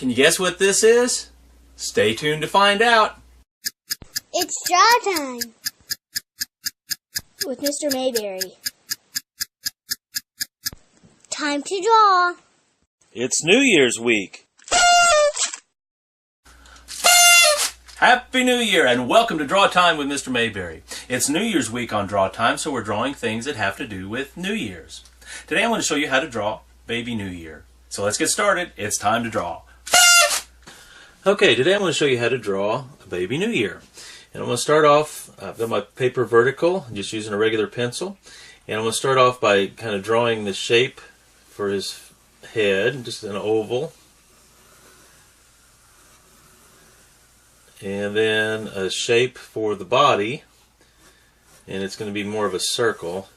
Can you guess what this is? Stay tuned to find out. It's draw time with Mr. Mayberry. Time to draw. It's New Year's week. Happy New Year and welcome to Draw Time with Mr. Mayberry. It's New Year's week on Draw Time, so we're drawing things that have to do with New Year's. Today I'm going to show you how to draw Baby New Year. So let's get started. It's time to draw. Okay, today I'm going to show you how to draw a Baby New Year. And I'm going to start off, I've got my paper vertical, just using a regular pencil. And I'm going to start off by kind of drawing the shape for his head, just an oval. And then a shape for the body, and it's going to be more of a circle.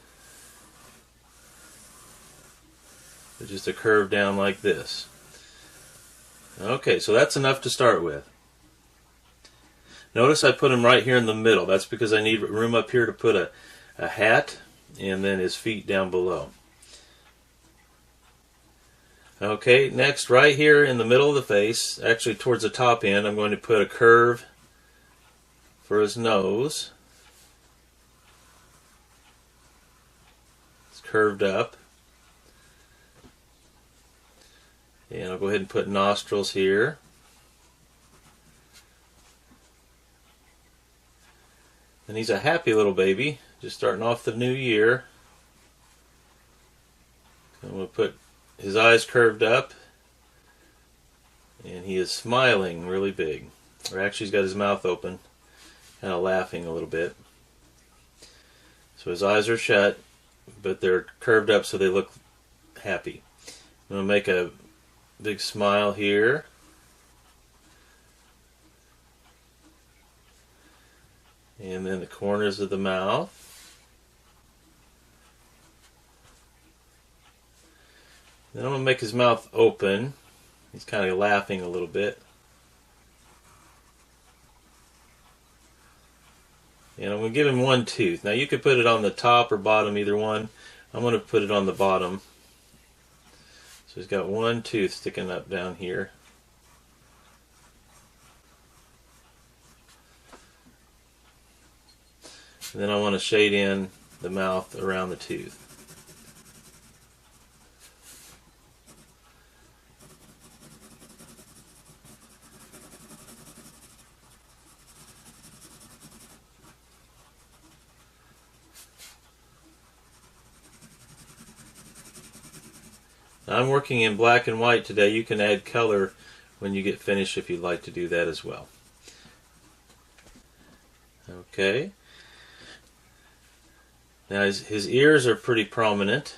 With just a curve down like this. Okay, so that's enough to start with. Notice I put him right here in the middle. That's because I need room up here to put a hat and then his feet down below. Okay, next right here in the middle of the face, actually towards the top end, I'm going to put a curve for his nose. It's curved up. And I'll go ahead and put nostrils here. And he's a happy little baby, just starting off the new year. I'm going to put his eyes curved up, and he is smiling really big. Or actually he's got his mouth open, kind of laughing a little bit. So his eyes are shut, but they're curved up so they look happy. I'm going to make a big smile here. And then the corners of the mouth. Then I'm going to make his mouth open. He's kind of laughing a little bit. And I'm going to give him one tooth. Now you could put it on the top or bottom, either one. I'm going to put it on the bottom. So he's got one tooth sticking up down here. And then I want to shade in the mouth around the tooth. Now I'm working in black and white today. You can add color when you get finished if you'd like to do that as well. Okay. Now his ears are pretty prominent.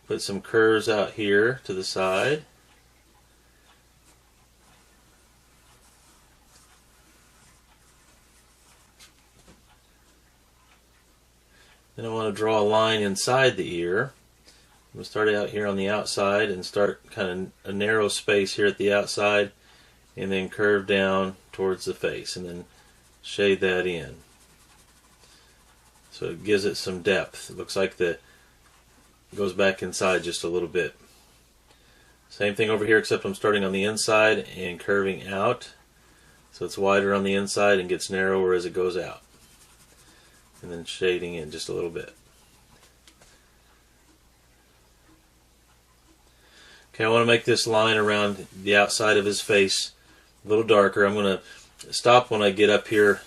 Put some curves out here to the side. Then I want to draw a line inside the ear. I'm going to start out here on the outside and start kind of a narrow space here at the outside and then curve down towards the face and then shade that in. So it gives it some depth. It looks like it goes back inside just a little bit. Same thing over here, except I'm starting on the inside and curving out. So it's wider on the inside and gets narrower as it goes out. And then shading in just a little bit. Okay, I want to make this line around the outside of his face a little darker. I'm going to stop when I get up here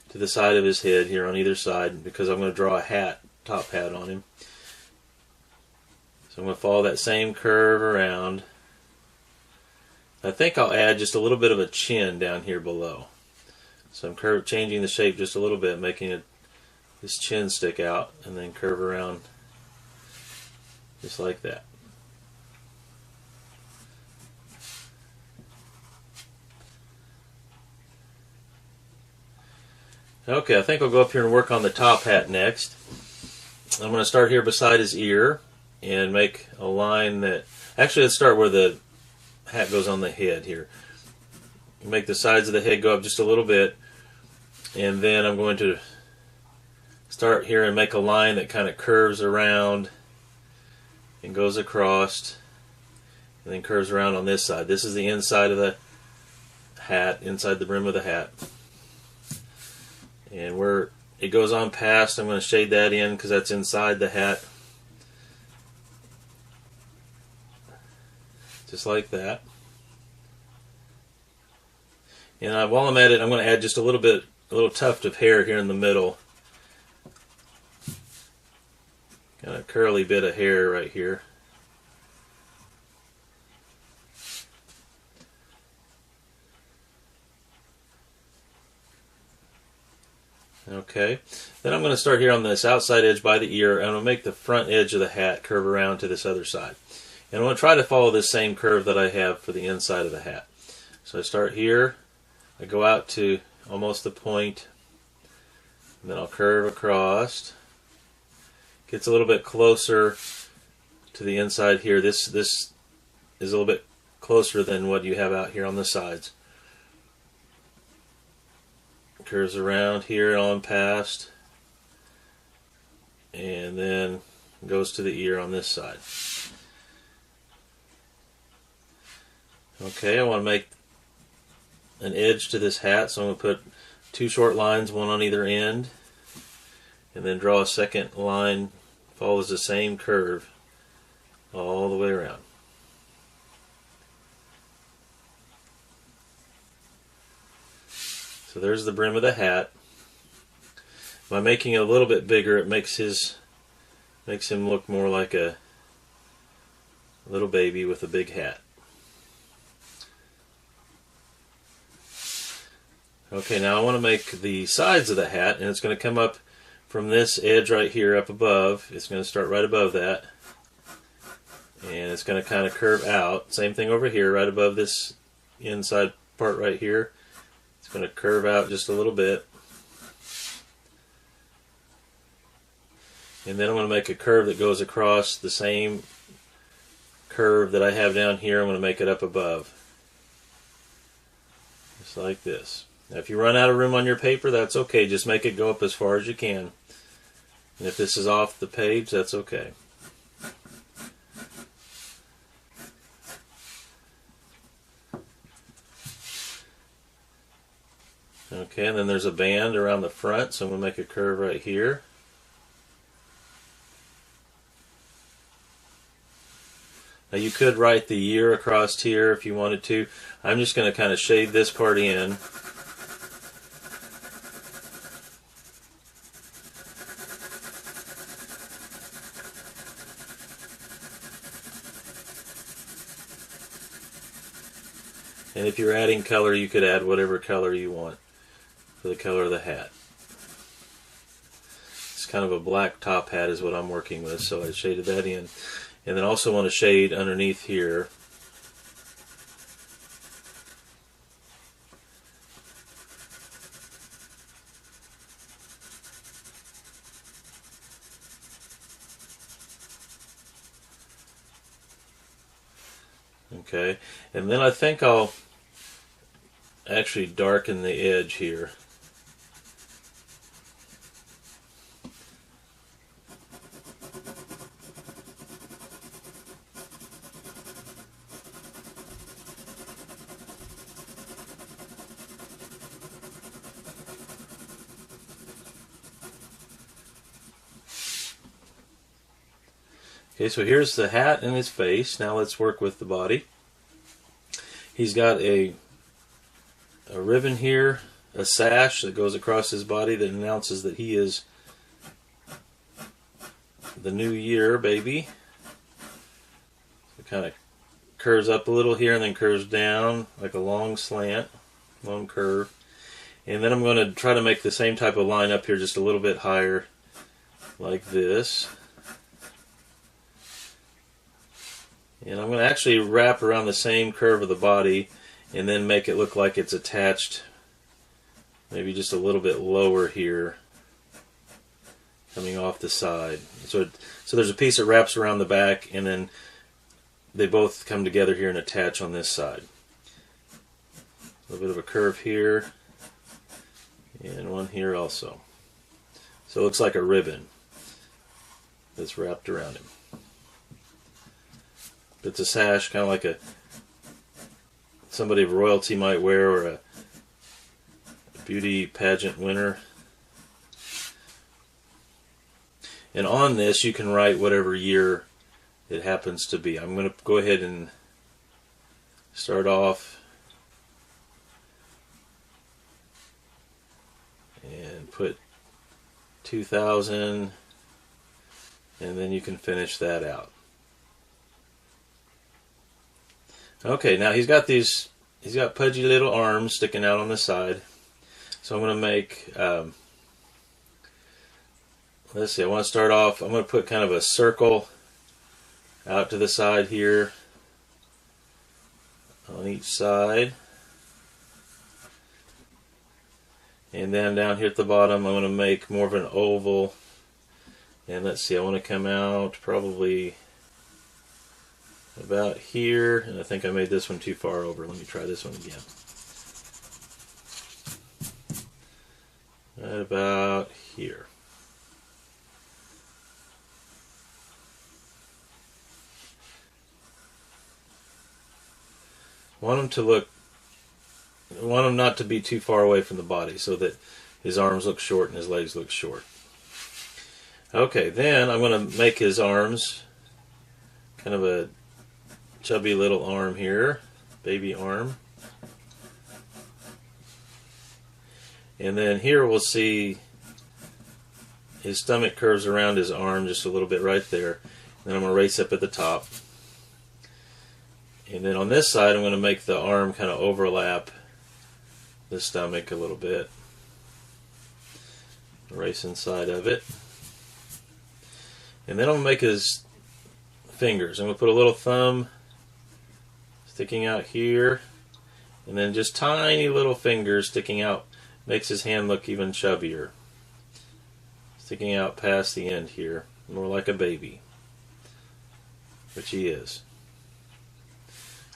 to the side of his head here on either side because I'm going to draw a hat, top hat on him. So I'm going to follow that same curve around. I think I'll add just a little bit of a chin down here below. So I'm changing the shape just a little bit, making his chin stick out and then curve around just like that. Okay, I think I'll go up here and work on the top hat next. I'm going to start here beside his ear and make a line that... Actually, let's start where the hat goes on the head here. Make the sides of the head go up just a little bit, and then I'm going to start here and make a line that kind of curves around and goes across and then curves around on this side. This is the inside of the hat, inside the brim of the hat. And where it goes on past, I'm going to shade that in because that's inside the hat. Just like that. And while I'm at it, I'm going to add just a little tuft of hair here in the middle. Kind of curly bit of hair right here. Okay, then I'm going to start here on this outside edge by the ear, and I'm going to make the front edge of the hat curve around to this other side. And I'm going to try to follow this same curve that I have for the inside of the hat. So I start here, I go out to almost the point, and then I'll curve across. Gets a little bit closer to the inside here. This is a little bit closer than what you have out here on the sides. Curves around here on past, and then goes to the ear on this side. Okay, I want to make an edge to this hat, so I'm going to put two short lines, one on either end, and then draw a second line, follows the same curve all the way around. So there's the brim of the hat. By making it a little bit bigger, it makes him look more like a little baby with a big hat. Okay, now I want to make the sides of the hat, and it's going to come up from this edge right here up above. It's going to start right above that, and it's going to kind of curve out. Same thing over here, right above this inside part right here. It's going to curve out just a little bit. And then I'm going to make a curve that goes across the same curve that I have down here. I'm going to make it up above. Just like this. Now if you run out of room on your paper, that's okay. Just make it go up as far as you can. And if this is off the page, that's okay. Okay, and then there's a band around the front, so I'm going to make a curve right here. Now you could write the year across here if you wanted to. I'm just going to kind of shade this part in. And if you're adding color, you could add whatever color you want for the color of the hat. It's kind of a black top hat is what I'm working with, so I shaded that in. And then also want to shade underneath here. Okay, and then I think I'll actually darken the edge here. Okay, so here's the hat and his face. Now let's work with the body. He's got a ribbon here, a sash that goes across his body that announces that he is the new year baby. It kind of curves up a little here and then curves down like a long slant, long curve. And then I'm going to try to make the same type of line up here just a little bit higher like this. And I'm going to actually wrap around the same curve of the body and then make it look like it's attached maybe just a little bit lower here coming off the side. So there's a piece that wraps around the back and then they both come together here and attach on this side. A little bit of a curve here and one here also. So it looks like a ribbon that's wrapped around him. It's a sash, kind of like somebody of royalty might wear, or a beauty pageant winner. And on this you can write whatever year it happens to be. I'm going to go ahead and start off and put 2000, and then you can finish that out. Okay, now he's got pudgy little arms sticking out on the side. So I'm going to make, let's see, I want to start off, I'm going to put kind of a circle out to the side here on each side. And then down here at the bottom, I'm going to make more of an oval. And let's see, I want to come out probably about here. And I think I made this one too far over. Let me try this one again. Right about here. I want him not to be too far away from the body so that his arms look short and his legs look short. Okay, then I'm going to make his arms kind of a chubby little arm here, baby arm. And then here we'll see his stomach curves around his arm just a little bit right there. Then I'm going to race up at the top. And then on this side I'm going to make the arm kind of overlap the stomach a little bit. Race inside of it. And then I'm going to make his fingers. I'm going to put a little thumb sticking out here. And then just tiny little fingers sticking out. Makes his hand look even chubbier. Sticking out past the end here. More like a baby. Which he is.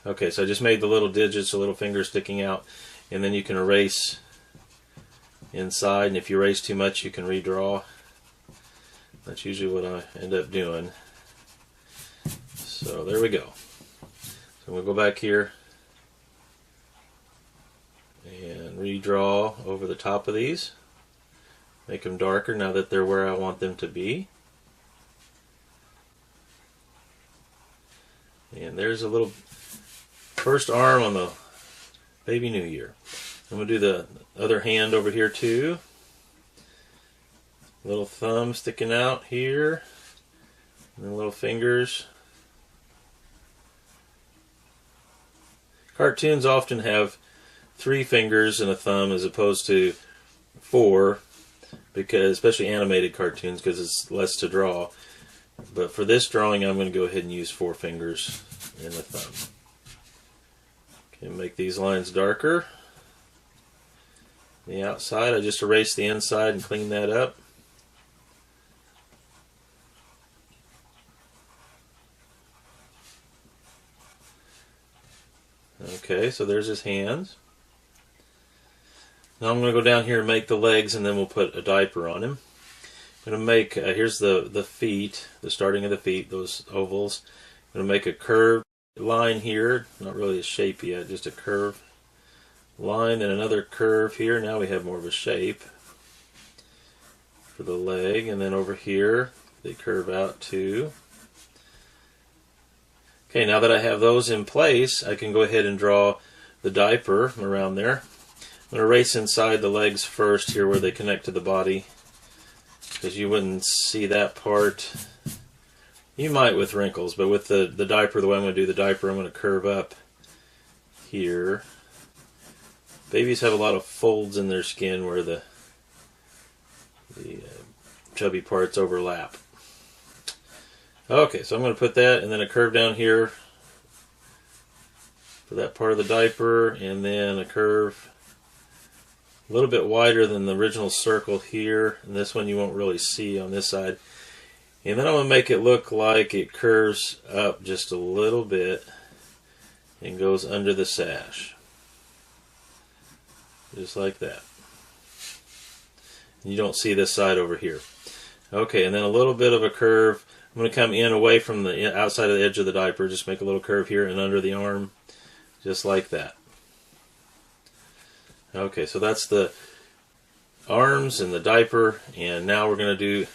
Okay, so I just made the little digits, the little fingers sticking out. And then you can erase inside. And if you erase too much, you can redraw. That's usually what I end up doing. So there we go. So we'll go back here and redraw over the top of these. Make them darker now that they're where I want them to be. And there's a little first arm on the Baby New Year. I'm going to do the other hand over here too. Little thumb sticking out here. And then little fingers. Cartoons often have 3 fingers and a thumb as opposed to 4, because especially animated cartoons, because it's less to draw. But for this drawing I'm going to go ahead and use 4 fingers and a thumb. Okay, make these lines darker. The outside, I just erase the inside and clean that up. Okay, so there's his hands. Now I'm going to go down here and make the legs, and then we'll put a diaper on him. I'm going to make, here's the feet, the starting of the feet, those ovals. I'm going to make a curved line here, not really a shape yet, just a curved line and another curve here. Now we have more of a shape for the leg, and then over here they curve out too. Okay, now that I have those in place, I can go ahead and draw the diaper around there. I'm going to erase inside the legs first here where they connect to the body, because you wouldn't see that part. You might with wrinkles, but with the diaper, the way I'm going to do the diaper, I'm going to curve up here. Babies have a lot of folds in their skin where the chubby parts overlap. Okay, so I'm going to put that and then a curve down here for that part of the diaper, and then a curve a little bit wider than the original circle here, and this one you won't really see on this side. And then I'm going to make it look like it curves up just a little bit and goes under the sash. Just like that. And you don't see this side over here. Okay, and then a little bit of a curve I'm going to come in away from the outside of the edge of the diaper, just make a little curve here and under the arm, just like that. Okay, so that's the arms and the diaper, and now we're going to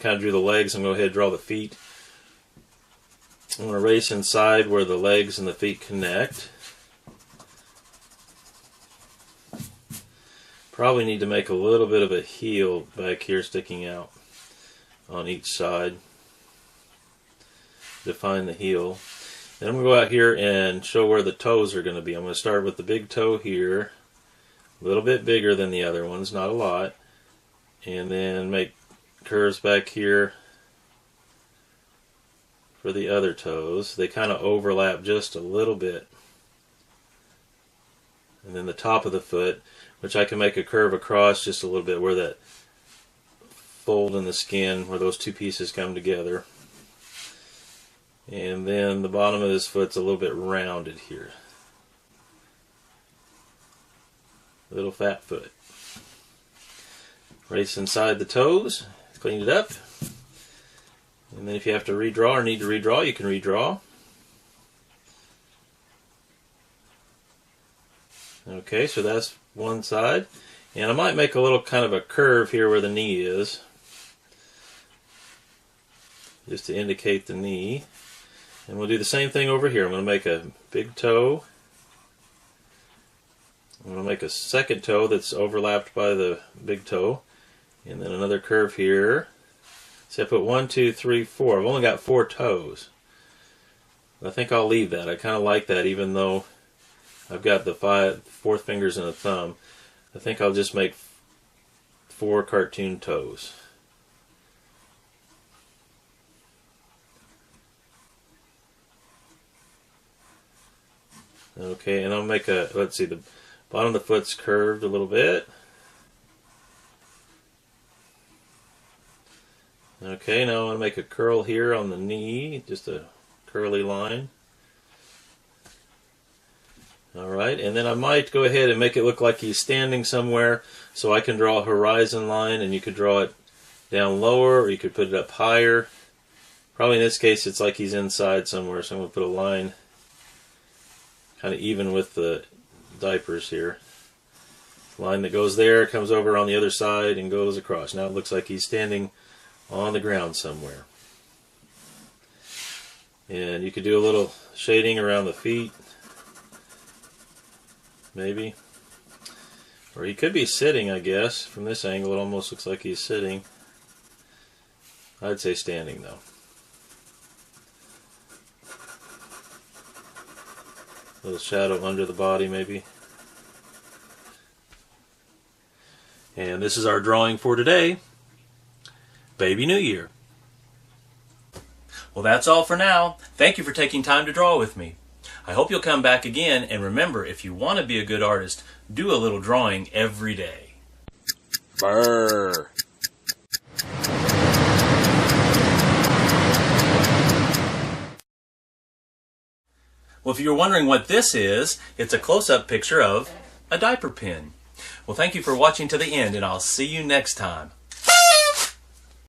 kind of drew the legs. I'm going to go ahead and draw the feet. I'm going to race inside where the legs and the feet connect. Probably need to make a little bit of a heel back here sticking out on each side. Define the heel. Then I'm going to go out here and show where the toes are going to be. I'm going to start with the big toe here, a little bit bigger than the other ones, not a lot, and then make curves back here for the other toes. They kind of overlap just a little bit. And then the top of the foot, which I can make a curve across just a little bit where that fold in the skin, where those two pieces come together. And then the bottom of this foot's a little bit rounded here. Little fat foot. Race inside the toes, clean it up. And then if you have to redraw or need to redraw, you can redraw. Okay, so that's one side. And I might make a little kind of a curve here where the knee is, just to indicate the knee. And we'll do the same thing over here. I'm going to make a big toe. I'm going to make a second toe that's overlapped by the big toe. And then another curve here. See, I put 1, 2, 3, 4. I've only got 4 toes. I think I'll leave that. I kind of like that, even though I've got the 4 fingers and a thumb. I think I'll just make 4 cartoon toes. Okay, and I'll make a, let's see, the bottom of the foot's curved a little bit. Okay, now I want to make a curl here on the knee, just a curly line. Alright, and then I might go ahead and make it look like he's standing somewhere, so I can draw a horizon line, and you could draw it down lower, or you could put it up higher. Probably in this case it's like he's inside somewhere, so I'm going to put a line kind of even with the diapers here. Line that goes there, comes over on the other side, and goes across. Now it looks like he's standing on the ground somewhere. And you could do a little shading around the feet, maybe. Or he could be sitting, I guess. From this angle it almost looks like he's sitting. I'd say standing though. A little shadow under the body maybe. And this is our drawing for today. Baby New Year. Well, that's all for now. Thank you for taking time to draw with me. I hope you'll come back again, and remember, if you want to be a good artist, do a little drawing every day. Brr. Well, if you're wondering what this is, it's a close-up picture of a diaper pin. Well, thank you for watching to the end, and I'll see you next time.